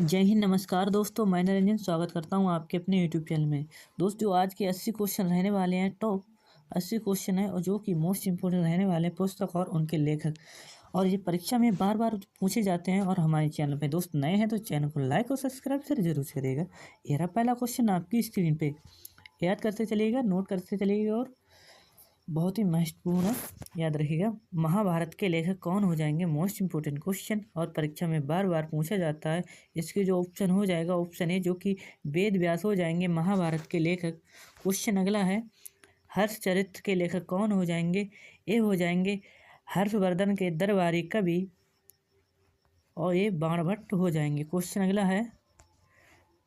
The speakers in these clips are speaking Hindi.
जय हिंद, नमस्कार दोस्तों। मैं निरंजन स्वागत करता हूं आपके अपने यूट्यूब चैनल में। दोस्तों, आज के 80 क्वेश्चन रहने वाले हैं। टॉप 80 क्वेश्चन है और जो कि मोस्ट इंपोर्टेंट रहने वाले हैं पुस्तक और उनके लेखक, और ये परीक्षा में बार बार पूछे जाते हैं। और हमारे चैनल पे दोस्त नए हैं तो चैनल को लाइक और सब्सक्राइब जरूर करिएगा। ये रहा पहला क्वेश्चन आपकी स्क्रीन पे। याद करते चलिएगा, नोट करते चलिएगा और बहुत ही महत्वपूर्ण है, याद रखिएगा। महाभारत के लेखक कौन हो जाएंगे? मोस्ट इंपोर्टेंट क्वेश्चन और परीक्षा में बार बार पूछा जाता है। इसके जो ऑप्शन हो जाएगा, ऑप्शन ए जो कि वेद व्यास हो जाएंगे महाभारत के लेखक। क्वेश्चन अगला है, हर्षचरित के लेखक कौन हो जाएंगे? ए हो जाएंगे हर्षवर्धन के दरबारी कवि और ये बाणभट्ट हो जाएंगे। क्वेश्चन अगला है,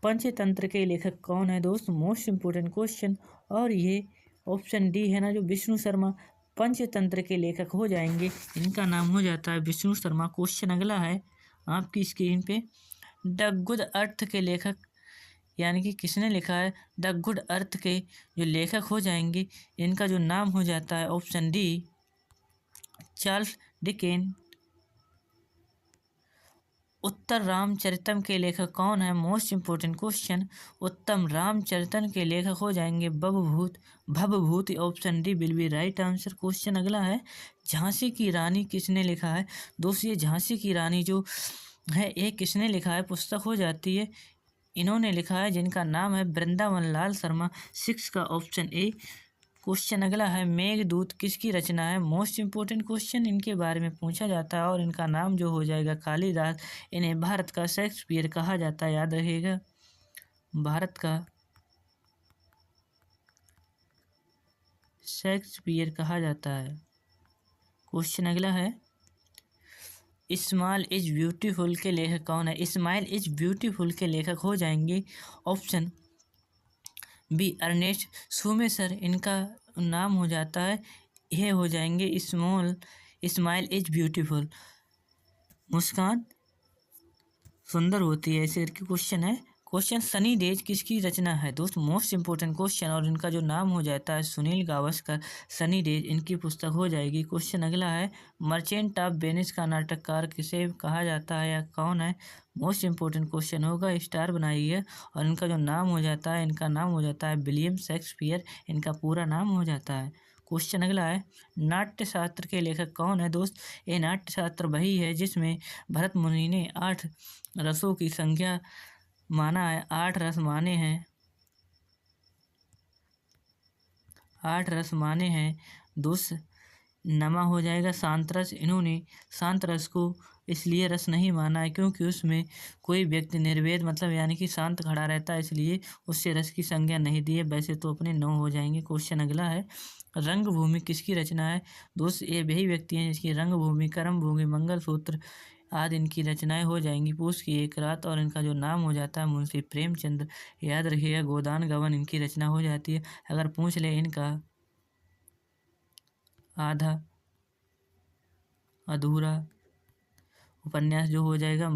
पंचतंत्र के लेखक कौन है दोस्त? मोस्ट इंपोर्टेंट क्वेश्चन, और ये ऑप्शन डी है ना, जो विष्णु शर्मा पंचतंत्र के लेखक हो जाएंगे। इनका नाम हो जाता है विष्णु शर्मा। क्वेश्चन अगला है आपकी स्क्रीन पे, द गुड अर्थ के लेखक यानी कि किसने लिखा है? द गुड अर्थ के जो लेखक हो जाएंगे, इनका जो नाम हो जाता है ऑप्शन डी चार्ल्स डिकेन। उत्तर रामचरितम के लेखक कौन है? मोस्ट इंपोर्टेंट क्वेश्चन, उत्तम रामचरितम के लेखक हो जाएंगे Bhavbhuti. Option D will be right answer. Question अगला है, झांसी की रानी किसने लिखा है? दोस्तों, ये झांसी की रानी जो है ये किसने लिखा है? पुस्तक हो जाती है, इन्होंने लिखा है, जिनका नाम है वृंदावन लाल शर्मा। 6 का ऑप्शन ए। क्वेश्चन अगला है, मेघदूत किसकी रचना है? मोस्ट इंपोर्टेंट क्वेश्चन, इनके बारे में पूछा जाता है और इनका नाम जो हो जाएगा कालिदास। इन्हें भारत का शेक्सपियर कहा जाता है, याद रखिएगा, भारत का शेक्सपियर कहा जाता है। क्वेश्चन अगला है, इस्माइल इज ब्यूटीफुल के लेखक कौन है? इस्माइल इज ब्यूटीफुल के लेखक हो जाएंगे ऑप्शन बी अर्नेस्ट सुमेसर। इनका नाम हो जाता है, ये हो जाएंगे इस्माइल इज ब्यूटीफुल। मुस्कान सुंदर होती है, ऐसे करके क्वेश्चन है। क्वेश्चन, सनी डेज किसकी रचना है? दोस्त, मोस्ट इंपोर्टेंट क्वेश्चन, और इनका जो नाम हो जाता है सुनील गावस्कर। सनी डेज इनकी पुस्तक हो जाएगी। क्वेश्चन अगला है, मर्चेंट ऑफ वेनिस का नाटककार किसे कहा जाता है या कौन है? मोस्ट इंपोर्टेंट क्वेश्चन होगा, स्टार बनाई है, और इनका जो नाम हो जाता है, इनका नाम हो जाता है विलियम शेक्सपियर। इनका पूरा नाम हो जाता है। क्वेश्चन अगला है, नाट्य शास्त्र के लेखक कौन है? दोस्त, ये नाट्य शास्त्र वही है जिसमें भरत मुनि ने 8 रसों की संख्या माना है। 8 रस माने हैं, 8 रस माने हैं। दोस्त, नमा हो जाएगा शांत रस। इन्होंने शांत रस को इसलिए रस नहीं माना है क्योंकि उसमें कोई व्यक्ति निर्वेद मतलब यानी कि शांत खड़ा रहता है, इसलिए उससे रस की संज्ञा नहीं दी है। वैसे तो अपने 9 हो जाएंगे। क्वेश्चन अगला है, रंगभूमि किसकी रचना है? दोस्त, ये वही व्यक्ति हैं जिसकी रंगभूमि, कर्मभूमि, मंगलसूत्र आदि इनकी रचनाएं हो जाएंगी। पूस की एक रात, और इनका जो नाम हो जाता है मुंशी प्रेमचंद। याद रखिएगा, गोदान गबन इनकी रचना हो जाती है। अगर पूछ ले इनका आधा अधूरा उपन्यास जो हो जाएगा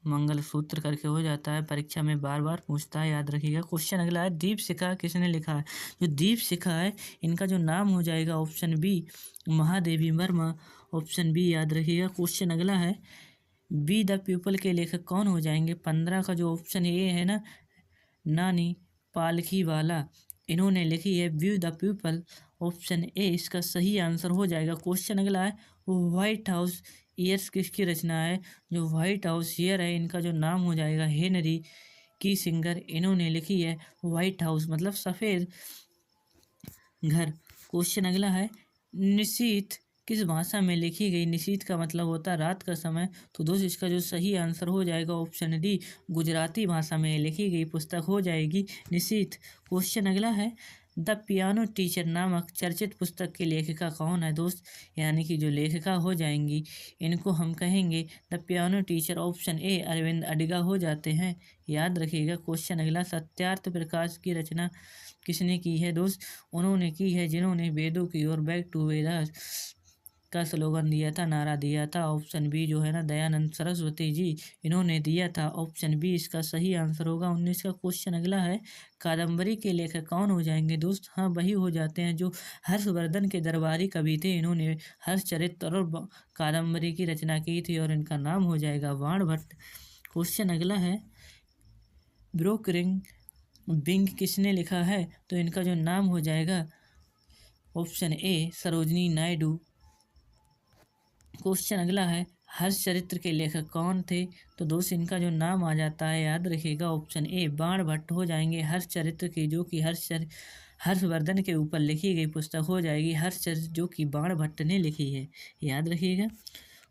मंगलसूत्र करके हो जाता है। परीक्षा में बार बार पूछता है, याद रखिएगा। क्वेश्चन अगला है, दीपशिखा किसने लिखा है? जो दीपशिखा है, इनका जो नाम हो जाएगा option B Mahadevi Verma. Option B याद रखिएगा। क्वेश्चन अगला है, बी द पीपल के लेखक कौन हो जाएंगे? 15 का जो ऑप्शन ए है ना, नानी पालखी वाला, इन्होंने लिखी है view the people. Option A इसका सही आंसर हो जाएगा। क्वेश्चन अगला है, व्हाइट हाउस ईयर्स किसकी रचना है? जो व्हाइट हाउस ईयर है, इनका जो नाम हो जाएगा हेनरी की सिंगर। इन्होंने लिखी है व्हाइट हाउस मतलब सफ़ेद घर। क्वेश्चन अगला है, निशीथ किस भाषा में लिखी गई? निशीथ का मतलब होता है रात का समय। तो दोस्त, इसका जो सही आंसर हो जाएगा ऑप्शन डी गुजराती भाषा में लिखी गई पुस्तक हो जाएगी निशीथ। क्वेश्चन अगला है, द पियानो टीचर नामक चर्चित पुस्तक की लेखिका कौन है? दोस्त, यानी कि जो लेखिका हो जाएंगी, इनको हम कहेंगे the piano teacher. Option A Arvind Adiga हो जाते हैं, याद रखिएगा। क्वेश्चन अगला, सत्यार्थ प्रकाश की रचना किसने की है? दोस्त, उन्होंने की है जिन्होंने वेदों की ओर बैक टू वेदास का स्लोगन दिया था, नारा दिया था? ऑप्शन बी जो है ना दयानंद सरस्वती जी इन्होंने दिया था। ऑप्शन बी इसका सही आंसर होगा। 19 का क्वेश्चन अगला है, कादम्बरी के लेखक कौन हो जाएंगे दोस्त? हाँ, वही हो जाते हैं जो हर्षवर्धन के दरबारी कवि थे। इन्होंने हर्षचरित्र और कादम्बरी की रचना की थी और इनका नाम हो जाएगा बाणभट्ट। क्वेश्चन अगला है, ब्रोकरिंग बिंग किसने लिखा है? तो इनका जो नाम हो जाएगा option A Sarojini Naidu. Question अगला है, हर्षचरित्र के लेखक कौन थे? तो दोस्त इनका जो नाम आ जाता है याद रखिएगा ऑप्शन ए बाणभट्ट हो जाएंगे। हर्षचरित्र की जो कि हर्षवर्धन के ऊपर लिखी गई पुस्तक हो जाएगी हर्षचरित्र, जो कि बाणभट्ट ने लिखी है, याद रखिएगा।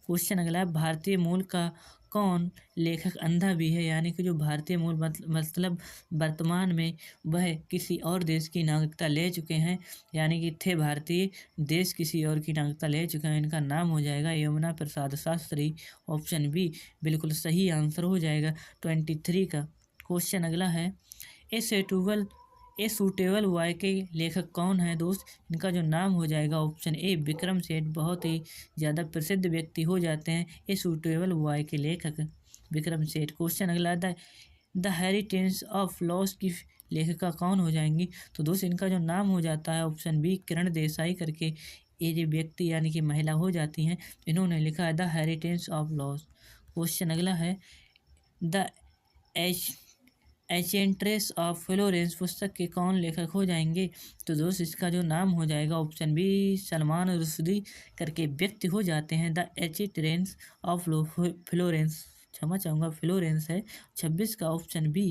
क्वेश्चन अगला है, भारतीय मूल का कौन लेखक अंधा भी है? यानी कि जो भारतीय मूल मतलब वर्तमान में वह किसी और देश की नागरिकता ले चुके हैं, यानी कि थे भारतीय, देश किसी और की नागरिकता ले चुके हैं। इनका नाम हो जाएगा यमुना प्रसाद शास्त्री। ऑप्शन बी बिल्कुल सही आंसर हो जाएगा 23 का। क्वेश्चन अगला है, ए सूटेबल बॉय के लेखक कौन है दोस्त? इनका जो नाम हो जाएगा ऑप्शन ए विक्रम सेठ। बहुत ही ज़्यादा प्रसिद्ध व्यक्ति हो जाते हैं ए सूटेबल बॉय के लेखक विक्रम सेठ। क्वेश्चन अगला, द हेरिटेज ऑफ लॉस की लेखिका कौन हो जाएंगी? तो दोस्त इनका जो नाम हो जाता है ऑप्शन बी किरण देसाई करके ये जो व्यक्ति यानी कि महिला हो जाती हैं, इन्होंने लिखा है the heritage of loss. Question अगला है, द एंचेंट्रेस ऑफ फ्लोरेंस पुस्तक के कौन लेखक हो जाएंगे? तो दोस्त इसका जो नाम हो जाएगा ऑप्शन बी सलमान रुश्दी करके व्यक्ति हो जाते हैं द एंचेंट्रेस ऑफ फ्लोरेंस, क्षमा चाहूँगा फ्लोरेंस है। 26 का ऑप्शन बी।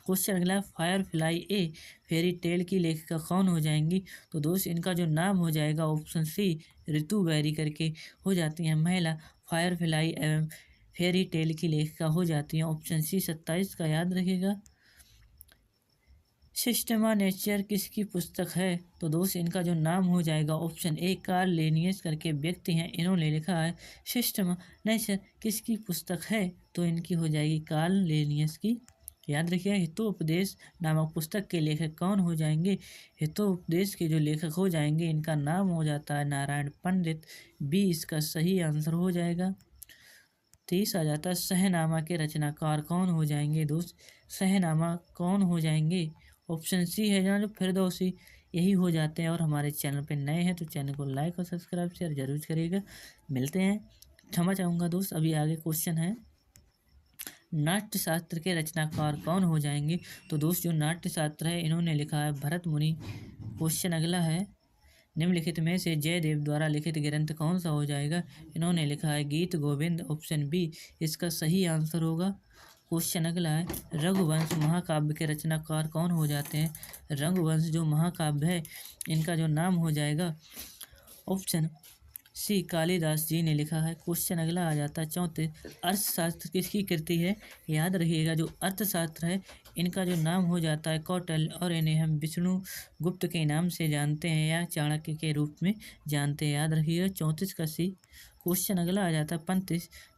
क्वेश्चन अगला, फायरफ्लाई ए फेरी टेल की लेखिका कौन हो जाएंगी? तो दोस्त इनका जो नाम हो जाएगा ऑप्शन सी ऋतु बेरी करके हो जाती हैं महिला फायरफ्लाई एवं फेरी टेल की लेखिका हो जाती हैं। ऑप्शन सी 27 का याद रखिएगा। सिस्टमा नेचर किसकी पुस्तक है? तो दोस्त इनका जो नाम हो जाएगा ऑप्शन ए कार्ल लेनियस करके व्यक्ति हैं, इन्होंने लिखा है सिस्टमा नेचर किसकी पुस्तक है? तो इनकी हो जाएगी कार्ल लेनियस की। याद रखिए, हितोपदेश नामक पुस्तक के लेखक कौन हो जाएंगे? हितोपदेश के जो लेखक हो जाएंगे इनका नाम हो जाता है नारायण पंडित। बी इसका सही आंसर हो जाएगा। 30 आ जाता है, सहनामा के रचनाकार कौन हो जाएंगे दोस्त? सहनामा कौन हो जाएंगे? ऑप्शन सी है जनाब फिरदौसी, यही हो जाते हैं। और हमारे चैनल पे नए हैं तो चैनल को लाइक और सब्सक्राइब शेयर जरूर करिएगा। मिलते हैं, क्षमा चाहूँगा दोस्त। अभी आगे क्वेश्चन है, नाट्य शास्त्र के रचनाकार कौन हो जाएंगे? तो दोस्त जो नाट्य शास्त्र है इन्होंने लिखा है भरत मुनि। क्वेश्चन अगला है, निम्नलिखित में से जयदेव द्वारा लिखित ग्रंथ कौन सा हो जाएगा? इन्होंने लिखा है गीत गोविंद। ऑप्शन बी इसका सही आंसर होगा। क्वेश्चन अगला है, रघुवंश महाकाव्य के रचनाकार कौन हो जाते हैं? रघुवंश जो महाकाव्य है इनका जो नाम हो जाएगा ऑप्शन सी कालिदास जी ने लिखा है। क्वेश्चन अगला आ जाता है 34, अर्थशास्त्र किसकी कृति है? याद रखिएगा जो अर्थशास्त्र है इनका जो नाम हो जाता है कौटिल्य, और इन्हें हम विष्णु गुप्त के नाम से जानते हैं या चाणक्य के रूप में जानते हैं। याद रखिएगा 34 का सी। क्वेश्चन अगला आ जाता है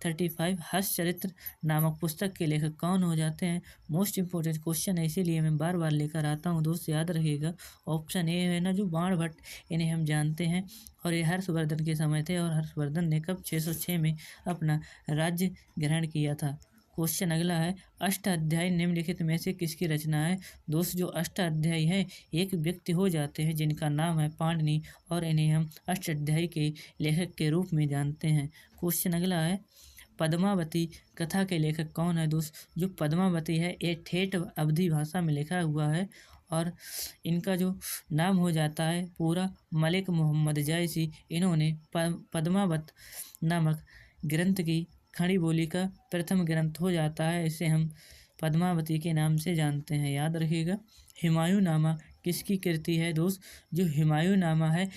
35 हर्षचरित्र नामक पुस्तक के लेखक कौन हो जाते हैं? मोस्ट इंपोर्टेंट क्वेश्चन है, इसीलिए मैं बार बार लेकर आता हूँ दोस्त, याद रखिएगा। ऑप्शन ए है ना जो बाणभट्ट, इन्हें हम जानते हैं और ये हर्षवर्धन के समय थे और हर्षवर्धन ने कब 606 में अपना राज्य ग्रहण किया था। क्वेश्चन अगला है, अष्टाध्यायी निम्नलिखित में से किसकी रचना है? दोस्त जो अष्टाध्यायी है एक व्यक्ति हो जाते हैं जिनका नाम है पाणिनि, और इन्हें हम अष्टाध्यायी के लेखक के रूप में जानते हैं। क्वेश्चन अगला है, पद्मावती कथा के लेखक कौन है? दोस्त जो पद्मावती है ये ठेठ अवधी भाषा में लिखा हुआ है और इनका जो नाम हो जाता है पूरा मलिक मोहम्मद जैसी। इन्होंने पद्मावत नामक ग्रंथ की खड़ी बोली का प्रथम ग्रंथ हो जाता है, इसे हम पद्मावती के नाम से जानते हैं। याद रखिएगा। हुमायूं नामा किसकी कृति है? दोस्त जो हुमायूं नामा है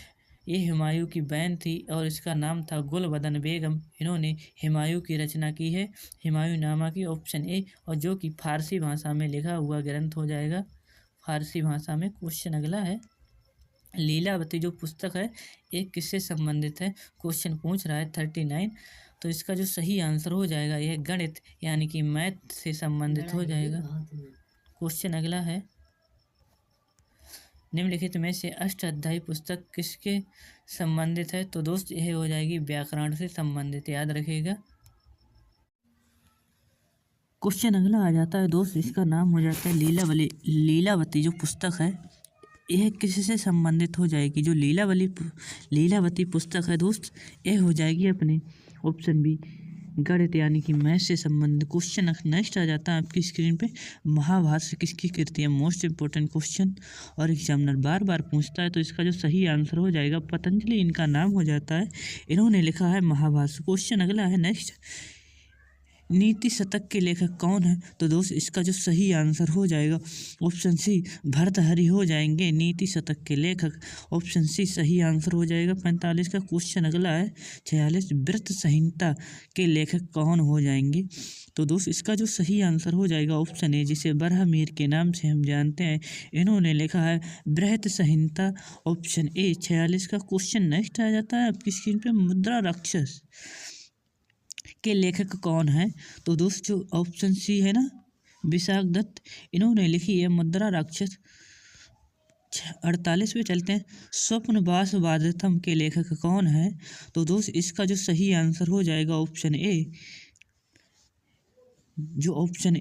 ये हुमायूं की बहन थी और इसका नाम था गुलबदन बेगम। इन्होंने हुमायूं की रचना की है हुमायूं नामा की। ऑप्शन ए, और जो कि फारसी भाषा में लिखा हुआ ग्रंथ हो जाएगा फारसी भाषा में। क्वेश्चन अगला है, लीलावती जो पुस्तक है एक किससे संबंधित है? क्वेश्चन पूछ रहा है 39, तो इसका जो सही आंसर हो जाएगा यह गणित यानी कि मैथ से संबंधित हो जाएगा। क्वेश्चन अगला है, निम्नलिखित में से अष्टाध्यायी पुस्तक किसके संबंधित है। तो दोस्त यह हो जाएगी व्याकरण से संबंधित, याद रखिएगा। क्वेश्चन अगला आ जाता है दोस्त, इसका नाम हो जाता है लीलावती जो पुस्तक है यह किससे संबंधित हो जाएगी। जो लीलावती पुस्तक है दोस्त, यह हो जाएगी अपने ऑप्शन बी गणित यानी कि मैथ से संबंधित। क्वेश्चन नेक्स्ट आ जाता है आपकी स्क्रीन पे, महाभारत किसकी कृति है। मोस्ट इंपोर्टेंट क्वेश्चन और एग्जामिनर बार बार पूछता है। तो इसका जो सही आंसर हो जाएगा, पतंजलि इनका नाम हो जाता है, इन्होंने लिखा है महाभारत। क्वेश्चन अगला है नेक्स्ट, नीति शतक के लेखक कौन है। तो दोस्त इसका जो सही आंसर हो जाएगा ऑप्शन सी भर्तृहरि हो जाएंगे नीति शतक के लेखक। ऑप्शन सी सही आंसर हो जाएगा। 45 का क्वेश्चन अगला है 46, व्रत संहिता के लेखक कौन हो जाएंगे। तो दोस्त इसका जो सही आंसर हो जाएगा ऑप्शन ए, जिसे बरहमीर के नाम से हम जानते हैं, इन्होंने लिखा है बृहत संहिता। ऑप्शन ए 46 का क्वेश्चन नेक्स्ट आ जाता है आपकी स्क्रीन पे, मुद्रा राक्षस के लेखक कौन है। तो दोस्त जो ऑप्शन सी है ना, विशाख दत्त, इन्होंने लिखी है मुद्रा राक्षस। 48 पे चलते हैं, स्वप्नवास वादतम के लेखक कौन है। तो दोस्त इसका जो सही आंसर हो जाएगा ऑप्शन ए, जो ऑप्शन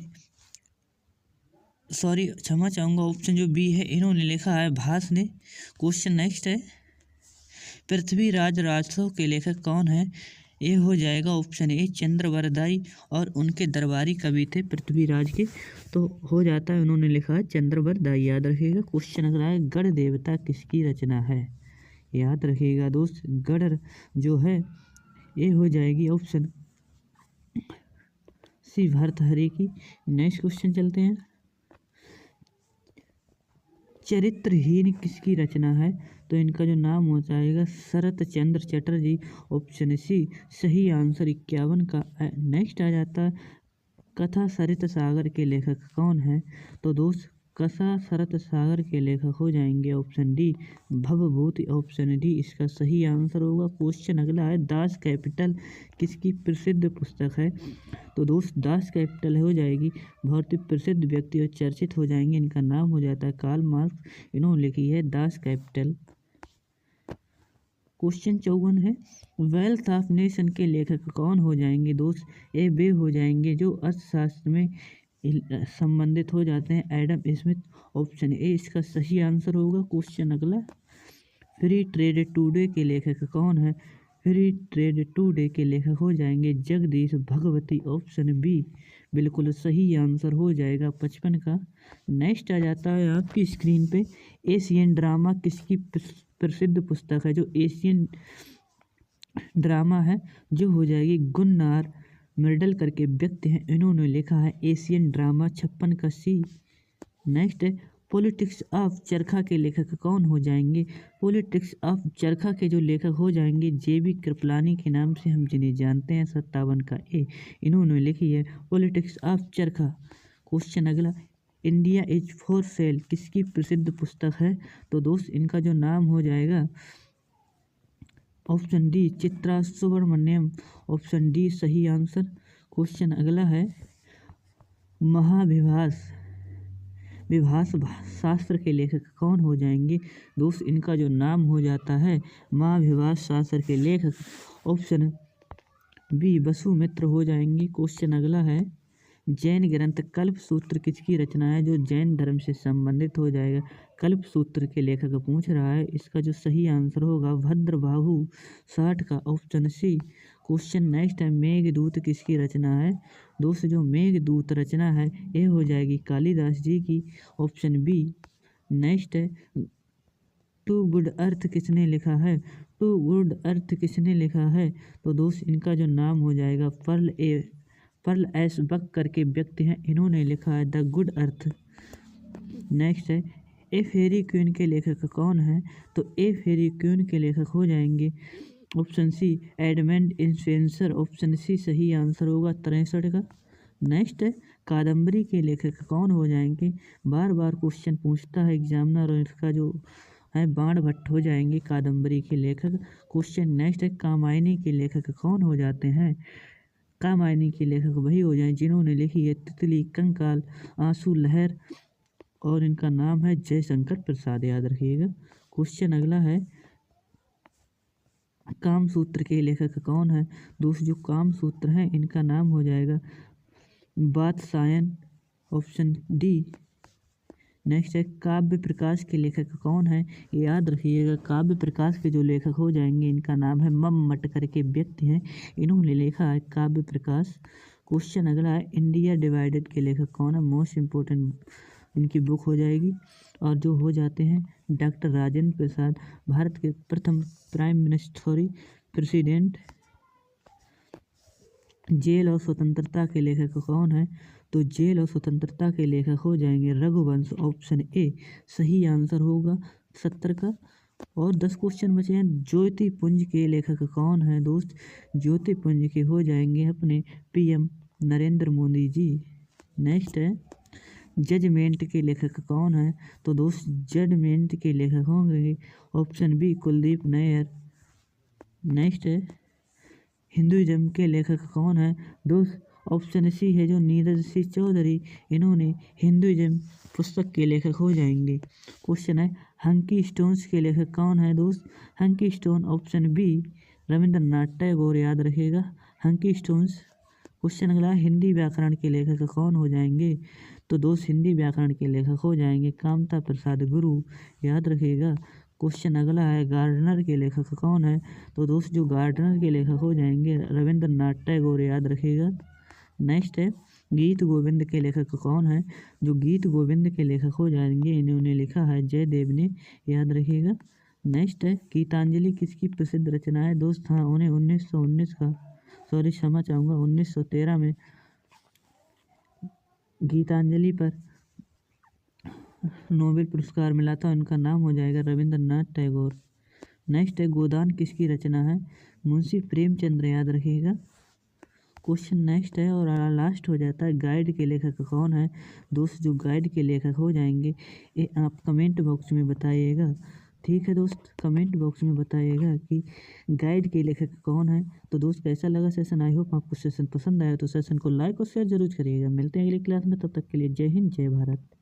सॉरी क्षमा चाहूँगा, ऑप्शन जो बी है, इन्होंने लिखा है भास ने। क्वेश्चन नेक्स्ट है, पृथ्वीराज राजसव के लेखक कौन है। ये हो जाएगा ऑप्शन ए चंद्रवरदाई, और उनके दरबारी कवि थे पृथ्वीराज के, तो हो जाता है उन्होंने लिखा है चंद्रवरदाई, याद रखिएगा। क्वेश्चन अगला है, गढ़ देवता किसकी रचना है। याद रखिएगा दोस्त, गढ़ जो है ये हो जाएगी ऑप्शन सी भर्तृहरि की। नेक्स्ट क्वेश्चन चलते हैं, चरित्रहीन किसकी रचना है। तो इनका जो नाम हो जाएगा शरत चंद्र चटर्जी। ऑप्शन सी सही आंसर 51 का। नेक्स्ट आ जाता है, कथा सरित सागर के लेखक कौन है। तो दोस्त कथा सरित सागर के लेखक हो जाएंगे option D Bhavabhuti. Option D इसका सही आंसर होगा। क्वेश्चन अगला है, दास कैपिटल किसकी प्रसिद्ध पुस्तक है। तो दोस्त दास कैपिटल हो जाएगी बहुत ही प्रसिद्ध व्यक्ति और चर्चित हो जाएंगे, इनका नाम हो जाता है कार्ल मार्क्स, इन्होंने लिखी है दास कैपिटल। क्वेश्चन 54 है, वेल्थ ऑफ नेशन के लेखक कौन हो जाएंगे। दोस्त ये वे हो जाएंगे जो अर्थशास्त्र में संबंधित हो जाते हैं, एडम स्मिथ। ऑप्शन ए इसका सही आंसर होगा। क्वेश्चन अगला, फ्री ट्रेड टुडे के लेखक कौन है। फ्री ट्रेड टुडे के लेखक हो जाएंगे जगदीश भगवती। ऑप्शन बी बिल्कुल सही आंसर हो जाएगा 55 का। नेक्स्ट आ जाता है आपकी स्क्रीन पे, एशियन ड्रामा किसकी प्रसिद्ध पुस्तक है। जो एशियन ड्रामा है जो हो जाएगी गुन्नार मिर्डल करके व्यक्ति हैं, इन्होंने लिखा है एशियन ड्रामा। 56 का सी। नेक्स्ट है, पॉलिटिक्स ऑफ चरखा के लेखक कौन हो जाएंगे। पॉलिटिक्स ऑफ चरखा के जो लेखक हो जाएंगे जेबी कृपलानी के नाम से हम जिन्हें जानते हैं। 57 का ए, इन्होंने लिखी है पॉलिटिक्स ऑफ चरखा। क्वेश्चन अगला, इंडिया इज फॉर सेल किसकी प्रसिद्ध पुस्तक है। तो दोस्त इनका जो नाम हो जाएगा option D Chitra Subramaniam. Option D सही आंसर। क्वेश्चन अगला है, विभाष शास्त्र के लेखक कौन हो जाएंगे। दोस्त इनका जो नाम हो जाता है महाविभाष शास्त्र के लेखक ऑप्शन बी वसुमित्र हो जाएंगे। क्वेश्चन अगला है, जैन ग्रंथ कल्प सूत्र किसकी रचना है। जो जैन धर्म से संबंधित हो जाएगा, कल्प सूत्र के लेखक पूछ रहा है, इसका जो सही आंसर होगा भद्रबाहु 60 का। Option C. क्वेश्चन नेक्स्ट है, मेघदूत किसकी रचना है। दोस्त जो मेघदूत रचना है ये हो जाएगी कालिदास जी की। Option B. नेक्स्ट है, टू गुड अर्थ किसने लिखा है। टू गुड अर्थ किसने लिखा है। तो दोस्त इनका जो नाम हो जाएगा पर्ल एस बक करके व्यक्ति हैं, इन्होंने लिखा है द गुड अर्थ। नेक्स्ट है, ए फेरी क्वीन के लेखक कौन है। तो ए फेरी क्वीन के लेखक हो जाएंगे option C Edmund Spenser. Option C सही आंसर होगा 63 का। नेक्स्ट है, कादम्बरी के लेखक कौन हो जाएंगे। बार बार क्वेश्चन पूछता है एग्जामिनर, और इसका जो है बाण भट्ट हो जाएंगे कादम्बरी के लेखक। क्वेश्चन नेक्स्ट है, कामायनी के लेखक कौन हो जाते हैं। कामायनी के लेखक वही हो जाए जिन्होंने लिखी है तितली, कंकाल, आंसू, लहर, और इनका नाम है जयशंकर प्रसाद, याद रखिएगा। क्वेश्चन अगला है, कामसूत्र के लेखक कौन है? दोस्त जो कामसूत्र हैं इनका नाम हो जाएगा वात्सायन, ऑप्शन डी। नेक्स्ट है काव्य प्रकाश के लेखक कौन है? याद रखिएगा काव्य प्रकाश के जो लेखक हो जाएंगे इनका नाम है मम्मट करके व्यक्ति हैं, इन्होंने लिखा है काव्य प्रकाश। क्वेश्चन अगला है इंडिया डिवाइडेड के लेखक कौन है? मोस्ट इम्पोर्टेंट इनकी बुक हो जाएगी। और जो हो जाते हैं डॉक्टर राजेंद्र प्रसाद, भारत के प्रथम प्राइम मिनिस्टर प्रेसिडेंट। जेल और स्वतंत्रता के लेखक कौन है? तो जेल और स्वतंत्रता के लेखक हो जाएंगे रघुवंश, ऑप्शन ए सही आंसर होगा 70 का। और 10 क्वेश्चन बचे हैं। ज्योतिपुंज के लेखक कौन है दोस्त? ज्योतिपुंज के हो जाएंगे अपने पीएम नरेंद्र मोदी जी। नेक्स्ट है जजमेंट के लेखक कौन है? तो दोस्त जजमेंट के लेखक होंगे option B Kuldip Nayar. Next है हिंदुइज्म के लेखक कौन है? दोस्त ऑप्शन सी है जो नीरज सिंह चौधरी, इन्होंने हिंदुइज्म पुस्तक के लेखक हो जाएंगे। क्वेश्चन है हंकी स्टोन्स के लेखक कौन है दोस्त? हंकी स्टोन, ऑप्शन बी रविंद्रनाथ टैगोर, याद रखिएगा हंकी स्टोन्स। क्वेश्चन अगला हिंदी व्याकरण के लेखक कौन हो जाएंगे? तो दोस्त हिंदी व्याकरण के लेखक हो जाएंगे कामता प्रसाद गुरु, याद रखिएगा। क्वेश्चन अगला है गार्डनर के लेखक कौन है? तो दोस्त जो गार्डनर के लेखक हो जाएंगे रविंद्रनाथ टैगोर, याद रखिएगा। नेक्स्ट है गीत गोविंद के लेखक कौन है? जो गीत गोविंद के लेखक हो जाएंगे इन्होंने लिखा है जयदेव ने, याद रखिएगा। नेक्स्ट है गीतांजलि किसकी प्रसिद्ध रचना है दोस्त? हाँ उन्हें 1919 का क्षमा चाहूँगा 1913 में गीतांजलि पर नोबेल पुरस्कार मिला था, उनका नाम हो जाएगा रविंद्रनाथ टैगोर। नेक्स्ट है गोदान किसकी रचना है? मुंशी प्रेमचंद्र, याद रखिएगा। क्वेश्चन नेक्स्ट है और लास्ट हो जाता है गाइड के लेखक कौन है? दोस्त जो गाइड के लेखक हो जाएंगे ये आप कमेंट बॉक्स में बताइएगा, ठीक है दोस्त। कमेंट बॉक्स में बताइएगा कि गाइड के लेखक कौन है। तो दोस्त कैसा लगा सेशन? आई होप आपको सेशन पसंद आया तो सेशन को लाइक और शेयर जरूर करिएगा। मिलते हैं अगली क्लास में, तब तक के लिए जय हिंद जय भारत।